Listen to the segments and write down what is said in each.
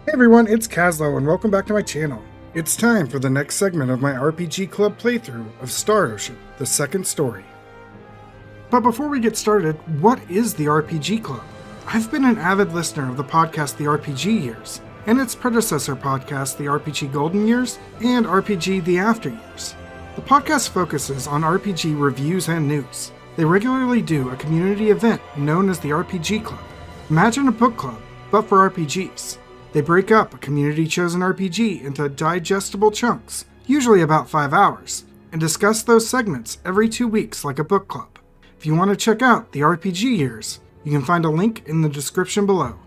Hey everyone, it's Caslow and welcome back to my channel. It's time for the next segment of my RPG Club playthrough of Star Ocean, the second story. But before we get started, what is the RPG Club? I've been an avid listener of the podcast The RPG Years, and its predecessor podcast The RPG Golden Years, and RPG The After Years. The podcast focuses on RPG reviews and news. They regularly do a community event known as the RPG Club. Imagine a book club, but for RPGs. They break up a community-chosen RPG into digestible chunks, usually about 5 hours, and discuss those segments every 2 weeks like a book club. If you want to check out the RPG Years, you can find a link in the description below.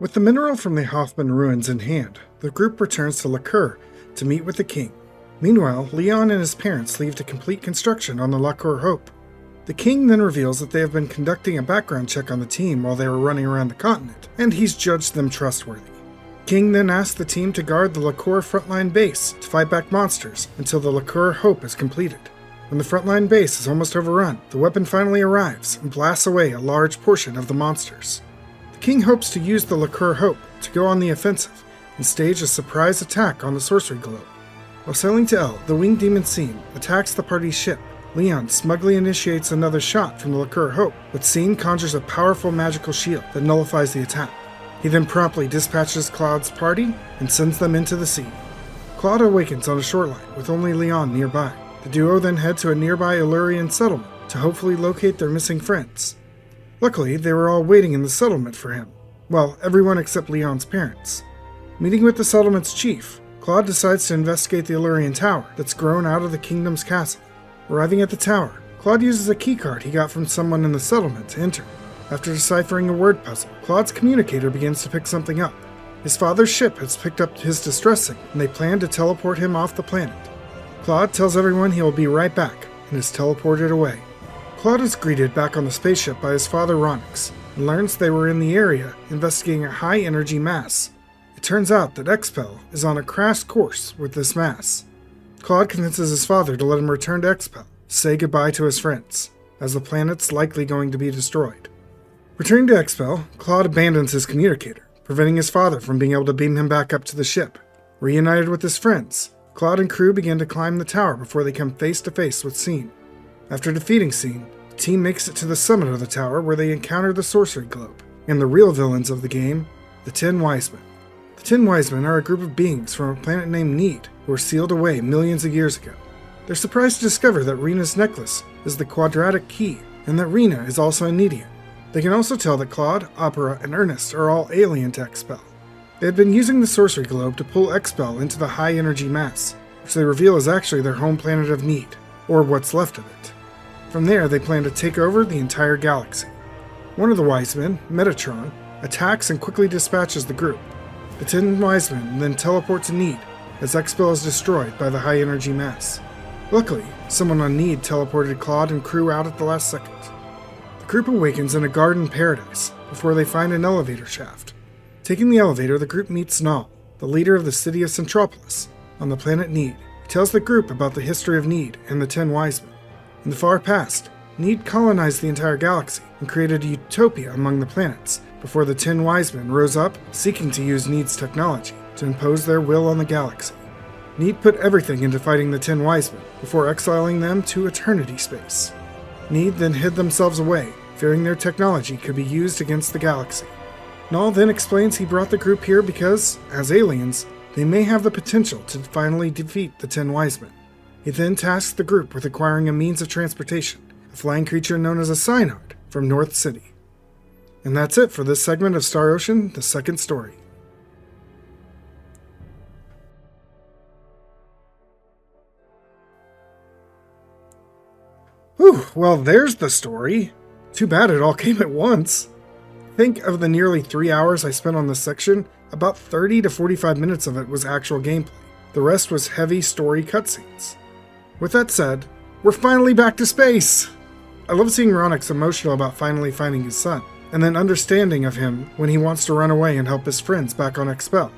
With the mineral from the Hoffman ruins in hand, the group returns to Lacour to meet with the king. Meanwhile, Leon and his parents leave to complete construction on the Lacour Hope. The king then reveals that they have been conducting a background check on the team while they were running around the continent, and he's judged them trustworthy. King then asks the team to guard the Lacour frontline base to fight back monsters until the Lacour Hope is completed. When the frontline base is almost overrun, the weapon finally arrives and blasts away a large portion of the monsters. The king hopes to use the Lacour Hope to go on the offensive and stage a surprise attack on the sorcery globe. While sailing to El, the winged demon Scene attacks the party's ship. Leon smugly initiates another shot from the Lacour Hope, but Scene conjures a powerful magical shield that nullifies the attack. He then promptly dispatches Claude's party and sends them into the sea. Claude awakens on a shoreline with only Leon nearby. The duo then head to a nearby Illyrian settlement to hopefully locate their missing friends. Luckily, they were all waiting in the settlement for him. Well, everyone except Leon's parents. Meeting with the settlement's chief, Claude decides to investigate the Illyrian tower that's grown out of the kingdom's castle. Arriving at the tower, Claude uses a keycard he got from someone in the settlement to enter. After deciphering a word puzzle, Claude's communicator begins to pick something up. His father's ship has picked up his distress signal, and they plan to teleport him off the planet. Claude tells everyone he will be right back, and is teleported away. Claude is greeted back on the spaceship by his father Ronix, and learns they were in the area investigating a high-energy mass. It turns out that Expel is on a crash course with this mass. Claude convinces his father to let him return to Expel, say goodbye to his friends, as the planet's likely going to be destroyed. Returning to Expel, Claude abandons his communicator, preventing his father from being able to beam him back up to the ship. Reunited with his friends, Claude and crew begin to climb the tower before they come face to face with Scene. After defeating Scene, the team makes it to the summit of the tower where they encounter the sorcery globe, and the real villains of the game, the 10 Wise Men. The 10 Wise Men are a group of beings from a planet named Need, who were sealed away millions of years ago. They're surprised to discover that Rena's necklace is the quadratic key, and that Rena is also a Needian. They can also tell that Claude, Opera, and Ernest are all alien to Expel. They had been using the sorcery globe to pull Expel into the high-energy mass, which they reveal is actually their home planet of Need, or what's left of it. From there, they plan to take over the entire galaxy. One of the Wise Men, Metatron, attacks and quickly dispatches the group. The 10 Wise Men then teleport to Need, as Expel is destroyed by the high-energy mass. Luckily, someone on Need teleported Claude and crew out at the last second. The group awakens in a garden paradise, before they find an elevator shaft. Taking the elevator, the group meets Null, the leader of the city of Centropolis, on the planet Need. He tells the group about the history of Need and the 10 Wise Men. In the far past, Need colonized the entire galaxy and created a utopia among the planets, before the 10 Wise Men rose up, seeking to use Need's technology to impose their will on the galaxy. Need put everything into fighting the 10 Wise Men, before exiling them to eternity space. Need then hid themselves away, fearing their technology could be used against the galaxy. Null then explains he brought the group here because, as aliens, they may have the potential to finally defeat the 10 Wise Men. He then tasks the group with acquiring a means of transportation, a flying creature known as a Synod, from North City. And that's it for this segment of Star Ocean, the second story. Whew, well there's the story. Too bad it all came at once. Think of the nearly 3 hours I spent on this section, about 30 to 45 minutes of it was actual gameplay. The rest was heavy story cutscenes. With that said, we're finally back to space! I love seeing Ronix emotional about finally finding his son, and then understanding of him when he wants to run away and help his friends back on Expel.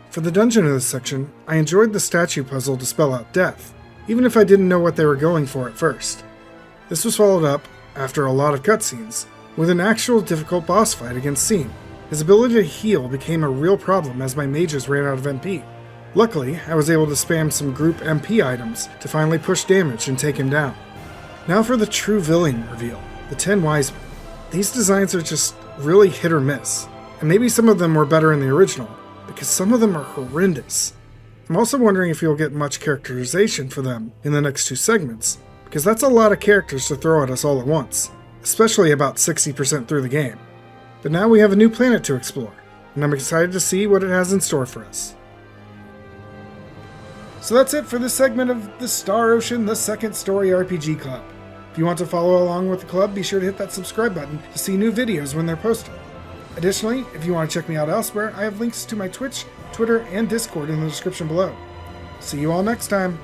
For the dungeon of this section, I enjoyed the statue puzzle to spell out death, even if I didn't know what they were going for at first. This was followed up, after a lot of cutscenes, With an actual difficult boss fight against Seam, his ability to heal became a real problem as my mages ran out of MP. Luckily, I was able to spam some group MP items to finally push damage and take him down. Now for the true villain reveal, the 10 Wise Men. These designs are just really hit or miss, and maybe some of them were better in the original, because some of them are horrendous. I'm also wondering if you'll get much characterization for them in the next 2 segments, because that's a lot of characters to throw at us all at once, especially about 60% through the game. But now we have a new planet to explore, and I'm excited to see what it has in store for us. So that's it for this segment of the Star Ocean, the Second Story RPG Club. If you want to follow along with the club, be sure to hit that subscribe button to see new videos when they're posted. Additionally, if you want to check me out elsewhere, I have links to my Twitch, Twitter, and Discord in the description below. See you all next time!